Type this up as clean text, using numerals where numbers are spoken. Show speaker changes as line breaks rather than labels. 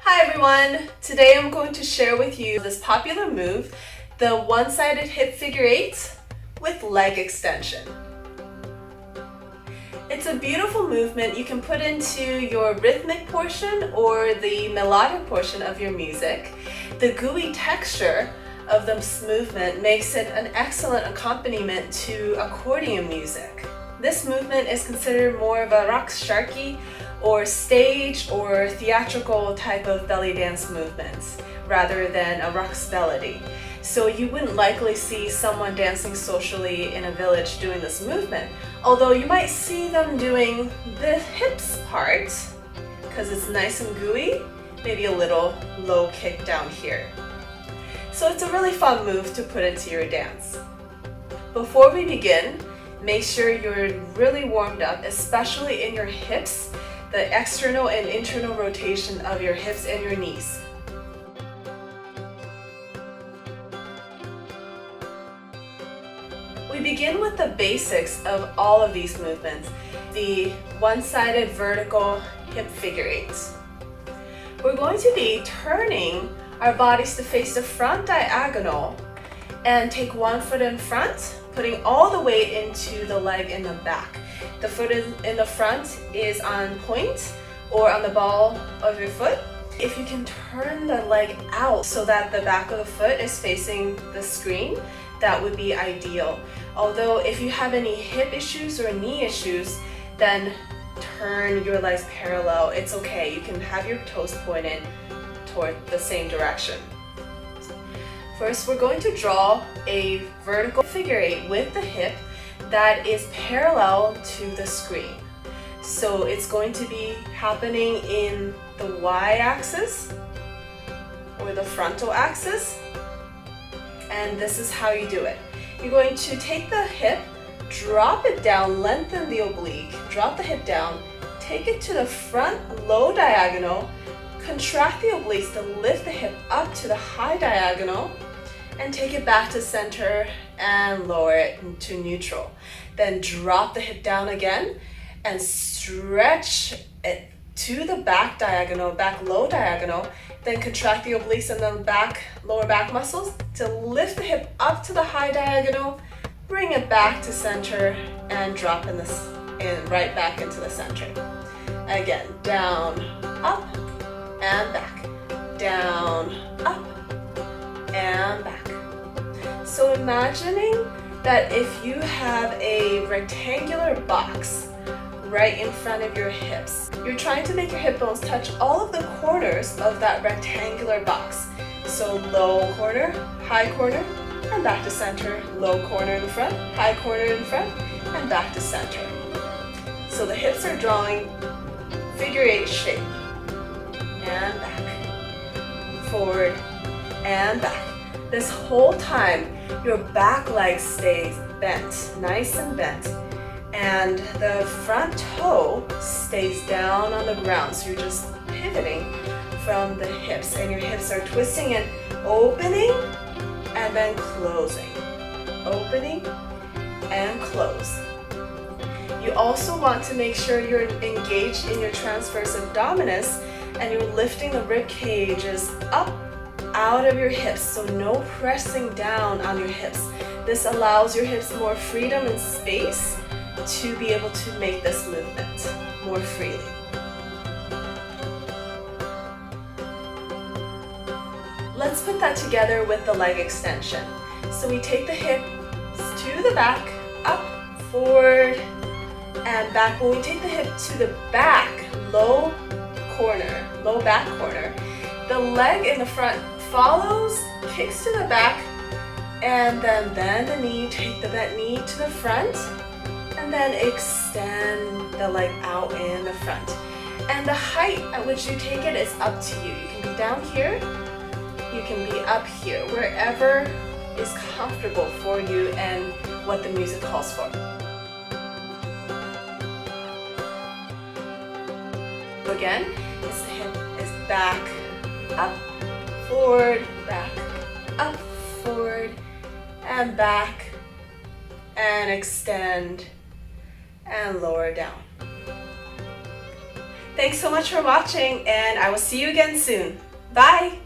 Hi everyone! Today I'm going to share with you this popular move, the one-sided hip figure eight with leg extension. It's a beautiful movement you can put into your rhythmic portion or the melodic portion of your music. The gooey texture of this movement makes it an excellent accompaniment to accordion music. This movement is considered more of a Raqs Sharqi or stage or theatrical type of belly dance movements rather than a Raqs melody. So you wouldn't likely see someone dancing socially in a village doing this movement, although you might see them doing the hips part because it's nice and gooey, maybe a little low kick down here. So it's a really fun move to put into your dance. Before we begin, make sure you're really warmed up, especially in your hips, the external and internal rotation of your hips and your knees. We begin with the basics of all of these movements, the one-sided vertical hip figure eights. We're going to be turning our bodies to face the front diagonal and take one foot in front, putting all the weight into the leg in the back. The foot in the front is on point or on the ball of your foot. If you can turn the leg out so that the back of the foot is facing the screen, that would be ideal. Although if you have any hip issues or knee issues, then turn your legs parallel. It's okay. You can have your toes pointed toward the same direction. First, we're going to draw a vertical figure eight with the hip that is parallel to the screen. So it's going to be happening in the y-axis or the frontal axis, and this is how you do it. You're going to take the hip, drop it down, lengthen the oblique, drop the hip down, take it to the front low diagonal, contract the obliques to lift the hip up to the high diagonal, and take it back to center and lower it to neutral. Then drop the hip down again and stretch it to the back diagonal, back low diagonal, then contract the obliques and the back, lower back muscles to lift the hip up to the high diagonal, bring it back to center and drop in right back into the center. Again, down, up, and back, down, up, and back. So imagining that if you have a rectangular box right in front of your hips, you're trying to make your hip bones touch all of the corners of that rectangular box. So low corner, high corner, and back to center, low corner in front, high corner in front, and back to center. So the hips are drawing figure eight shape. And back, forward, and back. This whole time, your back leg stays bent, nice and bent, and the front toe stays down on the ground. So you're just pivoting from the hips, and your hips are twisting and opening, and then closing, opening, and close. You also want to make sure you're engaged in your transverse abdominis, and you're lifting the rib cages up out of your hips, so no pressing down on your hips. This allows your hips more freedom and space to be able to make this movement more freely. Let's put that together with the leg extension. So we take the hips to the back, up, forward, and back. When we take the hip to the back, low back corner, the leg in the front follows, kicks to the back, and then bend the knee, take the bent knee to the front, and then extend the leg out in the front. And the height at which you take it is up to you. You can be down here, you can be up here, wherever is comfortable for you and what the music calls for. Again, the hip is back, up, forward, back, up, forward, and back, and extend, and lower down. Thanks so much for watching, and I will see you again soon. Bye!